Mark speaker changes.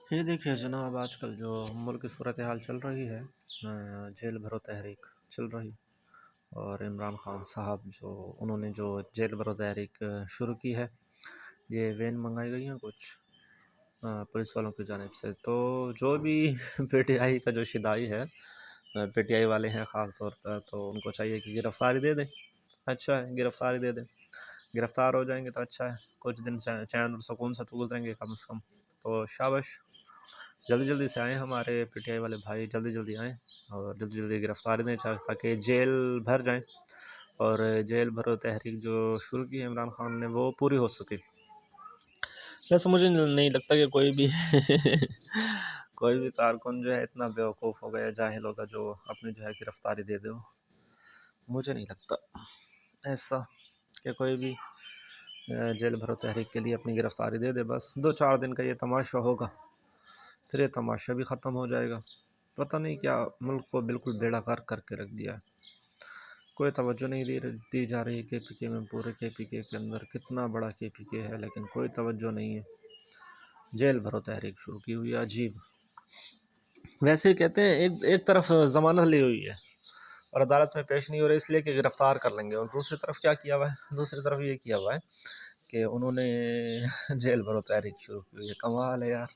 Speaker 1: ये देखिए जनाब, आजकल जो मुल्क की सूरत हाल चल रही है, जेल भरो तहरीक चल रही। और इमरान खान साहब उन्होंने जो जेल भरो तहरीक शुरू की है, ये वैन मंगाई गई हैं कुछ पुलिस वालों की जानिब से। तो जो भी पीटीआई का जो शिदाई है, पीटीआई वाले हैं ख़ास तौर पर, तो उनको चाहिए कि गिरफ्तारी दे दें। अच्छा है, गिरफ्तारी दे दें, गिरफ्तार हो जाएंगे तो अच्छा है, कुछ दिन चैन और सुकून से तो गुजरेंगे कम से कम। तो शाबाश, जल्दी जल्दी से आएँ हमारे पीटीआई वाले भाई, जल्दी जल्दी आएँ और जल्दी जल्दी गिरफ्तारी दें ताकि जेल भर जाएँ और जेल भरो तहरीक जो शुरू की है इमरान खान ने, वो पूरी हो सके। वैसे मुझे नहीं लगता कि कोई भी कोई भी कारकुन जो है इतना बेवकूफ़ होगा या जाहिल होगा जो अपनी जो है गिरफ्तारी दे दे। मुझे नहीं लगता ऐसा कि कोई भी जेल भरो तहरीक के लिए अपनी गिरफ्तारी दे दे। बस 2-4 दिन का ये तमाशा होगा, फिर ये तमाशा भी ख़त्म हो जाएगा। पता नहीं क्या मुल्क को बिल्कुल बेड़ा गर्क करके रख दिया है। कोई तवज्जो नहीं दी जा रही केपीके में। पूरे केपीके के अंदर कितना बड़ा केपीके है, लेकिन कोई तवज्जो नहीं है। जेल भरो तहरीक शुरू की हुई है, अजीब। वैसे कहते हैं एक एक तरफ ज़मानत ली हुई है और अदालत में पेश नहीं हो रही, इसलिए कि गिरफ़्तार कर लेंगे। और दूसरी तरफ क्या किया हुआ है, दूसरी तरफ ये किया हुआ है कि उन्होंने जेल भरो तहरीक शुरू की हुई है। कमाल है यार।